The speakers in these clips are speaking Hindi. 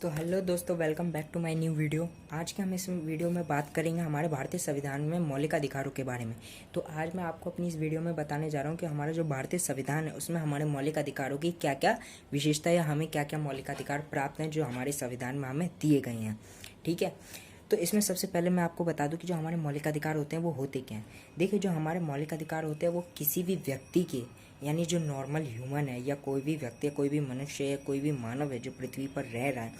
तो हेलो दोस्तों, welcome back to my new video. आज के हम इस वीडियो में बात करेंगे हमारे भारतीय संविधान में मौलिक अधिकारों के बारे में। तो आज मैं आपको अपनी इस वीडियो में बताने जा रहा हूँ कि हमारा जो भारतीय संविधान है उसमें हमारे मौलिक अधिकारों की क्या क्या विशेषता या हमें क्या क्या मौलिक अधिकार प्राप्त हैं जो हमारे संविधान में हमें दिए गए हैं। ठीक है, तो इसमें सबसे पहले मैं आपको बता दूं कि जो हमारे मौलिक अधिकार होते हैं वो होते क्या हैं। देखिए, जो हमारे मौलिक अधिकार होते हैं वो किसी भी व्यक्ति के, यानी जो नॉर्मल ह्यूमन है या कोई भी व्यक्ति है, कोई भी मनुष्य है, कोई भी मानव है जो पृथ्वी पर रह रहा है,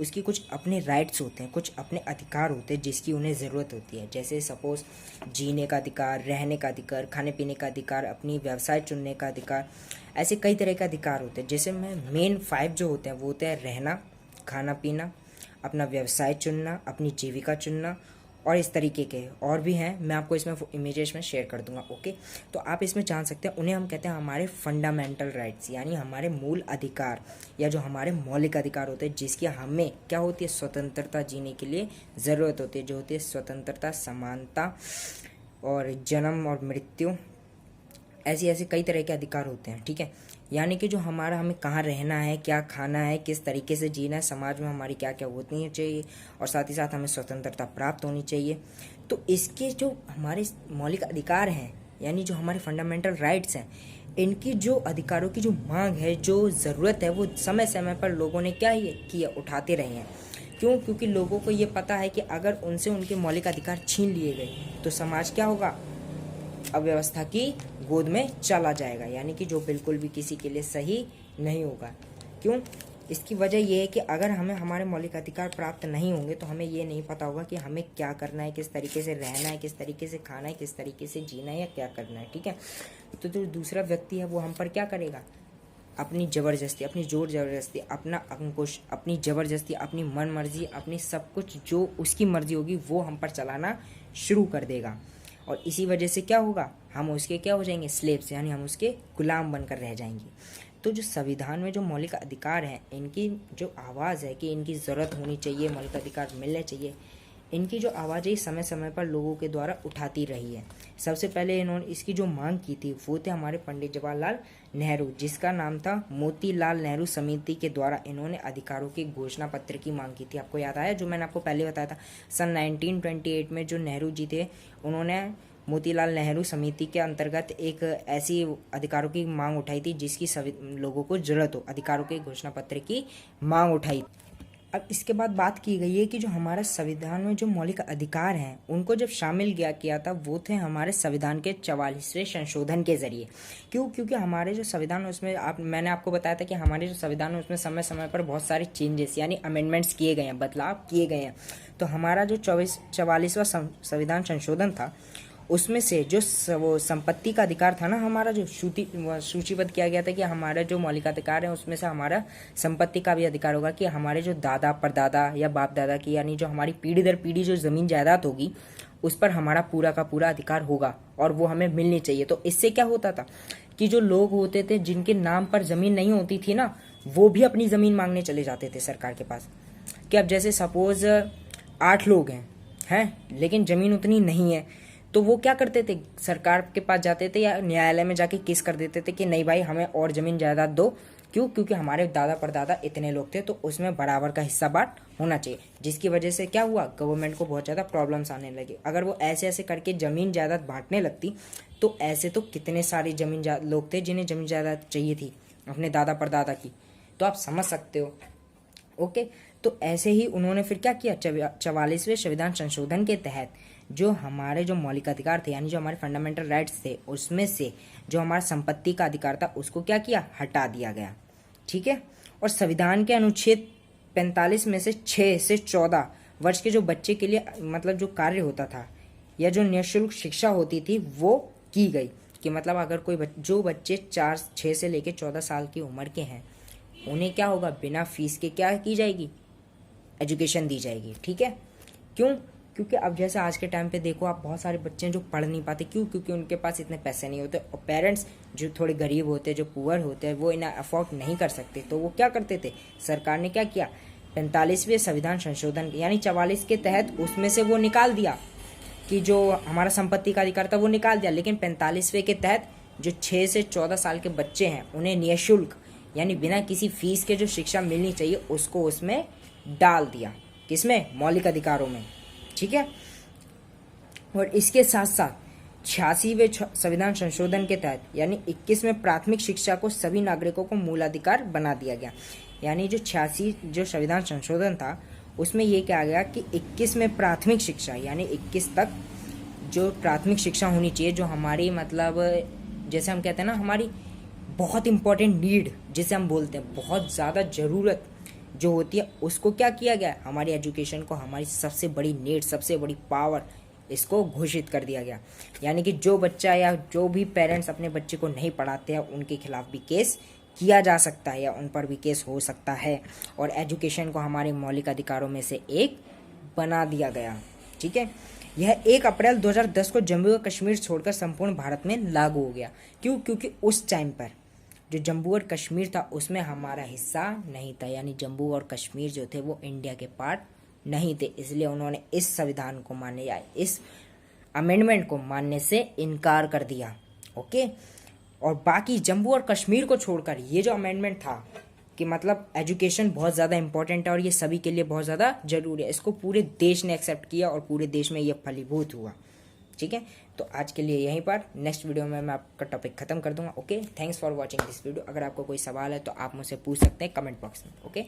उसकी कुछ अपने राइट्स होते हैं, कुछ अपने अधिकार होते हैं जिसकी उन्हें ज़रूरत होती है। जैसे सपोज जीने का अधिकार, रहने का अधिकार, खाने पीने का अधिकार, अपनी व्यवसाय चुनने का अधिकार, ऐसे कई तरह के अधिकार होते हैं। जैसे में मेन 5 जो होते हैं वो होते हैं रहना, खाना पीना, अपना व्यवसाय चुनना, अपनी जीविका चुनना और इस तरीके के और भी हैं। मैं आपको इसमें इमेजेस में शेयर कर दूंगा। ओके, तो आप इसमें जान सकते हैं। उन्हें हम कहते हैं हमारे फंडामेंटल राइट्स, यानी हमारे मूल अधिकार या जो हमारे मौलिक अधिकार होते हैं जिसकी हमें क्या होती है, स्वतंत्रता जीने के लिए ज़रूरत होती है, जो होती है स्वतंत्रता, समानता और जन्म और मृत्यु, ऐसी ऐसे कई तरह के अधिकार होते हैं। ठीक है, यानी कि जो हमारा हमें कहाँ रहना है, क्या खाना है, किस तरीके से जीना है, समाज में हमारी क्या क्या होनी चाहिए और साथ ही साथ हमें स्वतंत्रता प्राप्त होनी चाहिए। तो इसके जो हमारे मौलिक अधिकार हैं, यानी जो हमारे फंडामेंटल राइट्स हैं, इनकी जो अधिकारों की जो मांग है, जो ज़रूरत है, वो समय समय पर लोगों ने क्या किया, उठाते रहे हैं। क्यों? क्योंकि लोगों को ये पता है कि अगर उनसे उनके मौलिक अधिकार छीन लिए गए तो समाज क्या होगा, अव्यवस्था की गोद में चला जाएगा, यानी कि जो बिल्कुल भी किसी के लिए सही नहीं होगा। क्यों? इसकी वजह यह है कि अगर हमें हमारे मौलिक अधिकार प्राप्त नहीं होंगे तो हमें ये नहीं पता होगा कि हमें क्या करना है, किस तरीके से रहना है, किस तरीके से खाना है, किस तरीके से जीना है या क्या करना है। ठीक है, तो जो दूसरा व्यक्ति है वो हम पर क्या करेगा, अपनी ज़बरदस्ती, अपनी जोर ज़बरदस्ती, अपना अंकुश, अपनी ज़बरदस्ती, अपनी मन मर्जी, अपनी सब कुछ जो उसकी मर्जी होगी वो हम पर चलाना शुरू कर देगा। और इसी वजह से क्या होगा, हम उसके क्या हो जाएंगे, स्लेव्स, यानी हम उसके गुलाम बनकर रह जाएंगे। तो जो संविधान में जो मौलिक अधिकार हैं, इनकी जो आवाज़ है कि इनकी ज़रूरत होनी चाहिए, मौलिक अधिकार मिलने चाहिए, इनकी जो आवाज़ है समय समय पर लोगों के द्वारा उठाती रही है। सबसे पहले इन्होंने इसकी जो मांग की थी वो थे हमारे पंडित जवाहरलाल नेहरू, जिसका नाम था मोतीलाल नेहरू समिति के द्वारा इन्होंने अधिकारों की घोषणा पत्र की मांग की थी। आपको याद आया, जो मैंने आपको पहले बताया था, सन 1928 में जो नेहरू जी थे उन्होंने मोतीलाल नेहरू समिति के अंतर्गत एक ऐसी अधिकारों की मांग उठाई थी जिसकी सभी लोगों को जरूरत हो, अधिकारों के घोषणा पत्र की मांग उठाई। अब इसके बाद बात की गई है कि जो हमारे संविधान में जो मौलिक अधिकार हैं उनको जब शामिल किया था वो थे हमारे संविधान के 44वें संशोधन के जरिए। क्यों? क्योंकि हमारे जो संविधान है उसमें मैंने आपको बताया था कि हमारे जो संविधान है उसमें समय समय पर बहुत सारे चेंजेस यानी अमेंडमेंट्स किए गए हैं, बदलाव किए गए हैं। तो हमारा जो 44वां संविधान संशोधन था उसमें से जो वो संपत्ति का अधिकार था ना, हमारा जो सूचीबद्ध किया गया था कि हमारा जो मौलिक अधिकार है उसमें से हमारा संपत्ति का भी अधिकार होगा कि हमारे जो दादा परदादा या बाप दादा की, यानी जो हमारी पीढ़ी दर पीढ़ी जो ज़मीन जायदाद होगी उस पर हमारा पूरा का पूरा अधिकार होगा और वो हमें मिलनी चाहिए। तो इससे क्या होता था कि जो लोग होते थे जिनके नाम पर ज़मीन नहीं होती थी ना, वो भी अपनी ज़मीन मांगने चले जाते थे सरकार के पास। कि अब जैसे सपोज 8 लोग हैं लेकिन ज़मीन उतनी नहीं है, तो वो क्या करते थे, सरकार के पास जाते थे या न्यायालय में जाके केस कर देते थे कि नहीं भाई हमें और ज़मीन जायदाद दो। क्यों? क्योंकि हमारे दादा परदादा इतने लोग थे तो उसमें बराबर का हिस्सा बांट होना चाहिए। जिसकी वजह से क्या हुआ, गवर्नमेंट को बहुत ज़्यादा प्रॉब्लम्स आने लगे। अगर वो ऐसे ऐसे करके ज़मीन जायदाद बांटने लगती तो ऐसे तो कितने सारे लोग थे जिन्हें ज़मीन जायदाद चाहिए थी अपने दादा परदादा की, तो आप समझ सकते हो। ओके, तो ऐसे ही उन्होंने फिर क्या किया, 44वें संविधान संशोधन के तहत जो हमारे जो मौलिक अधिकार थे यानी जो हमारे फंडामेंटल राइट्स थे उसमें से जो हमारा संपत्ति का अधिकार था उसको क्या किया, हटा दिया गया। ठीक है, और संविधान के अनुच्छेद 45 में से 6 से 14 वर्ष के जो बच्चे के लिए मतलब जो कार्य होता था या जो निःशुल्क शिक्षा होती थी वो की गई। कि मतलब अगर कोई जो बच्चे 6 से लेकर 14 साल की उम्र के हैं उन्हें क्या होगा, बिना फीस के क्या की जाएगी, एजुकेशन दी जाएगी। ठीक है, क्यों? क्योंकि अब जैसे आज के टाइम पे देखो आप, बहुत सारे बच्चे हैं जो पढ़ नहीं पाते। क्यों? क्योंकि उनके पास इतने पैसे नहीं होते और पेरेंट्स जो थोड़े गरीब होते हैं, जो पुअर होते हैं, वो इन्हें अफोर्ड नहीं कर सकते। तो वो क्या करते थे, सरकार ने क्या किया, 45वें संविधान संशोधन यानी 44 के तहत उसमें से वो निकाल दिया कि जो हमारा संपत्ति का अधिकार था वो निकाल दिया, लेकिन 45वें के तहत जो 6 से 14 साल के बच्चे हैं उन्हें निःशुल्क यानी बिना किसी फीस के जो शिक्षा मिलनी चाहिए उसको उसमें डाल दिया, किसमें? मौलिक अधिकारों में, ठीक है। और इसके साथ साथ 86वें संविधान संशोधन के तहत यानी 21वें प्राथमिक शिक्षा को सभी नागरिकों को मूलाधिकार बना दिया गया। यानी जो 86 जो संविधान संशोधन था उसमें ये कहा गया कि 21 में प्राथमिक शिक्षा यानी 21 तक जो प्राथमिक शिक्षा होनी चाहिए, जो हमारी मतलब जैसे हम कहते हैं ना, हमारी बहुत इंपॉर्टेंट नीड जिसे हम बोलते हैं, बहुत ज़्यादा ज़रूरत जो होती है, उसको क्या किया गया? हमारी एजुकेशन को हमारी सबसे बड़ी नीड, सबसे बड़ी पावर, इसको घोषित कर दिया गया। यानी कि जो बच्चा या जो भी पेरेंट्स अपने बच्चे को नहीं पढ़ाते हैं उनके खिलाफ भी केस किया जा सकता है या उन पर भी केस हो सकता है। और एजुकेशन को हमारे मौलिक अधिकारों में से एक बना दिया गया, ठीक है। यह 1 अप्रैल 2010 को जम्मू और कश्मीर छोड़कर संपूर्ण भारत में लागू हो गया। क्यों? क्योंकि उस टाइम पर जो जम्मू और कश्मीर था उसमें हमारा हिस्सा नहीं था, यानी जम्मू और कश्मीर जो थे वो इंडिया के पार्ट नहीं थे, इसलिए उन्होंने इस संविधान को मानने या इस अमेंडमेंट को मानने से इनकार कर दिया, ओके। और बाकी जम्मू और कश्मीर को छोड़कर ये जो अमेंडमेंट था कि मतलब एजुकेशन बहुत ज़्यादा इंपॉर्टेंट है और ये सभी के लिए बहुत ज़्यादा ज़रूरी है, इसको पूरे देश ने एक्सेप्ट किया और पूरे देश में ये फलीभूत हुआ, ठीक है। तो आज के लिए यहीं पर, नेक्स्ट वीडियो में मैं आपका टॉपिक खत्म कर दूंगा, okay. Thanks for watching this video. अगर आपको कोई सवाल है तो आप मुझसे पूछ सकते हैं कमेंट बॉक्स में, ओके।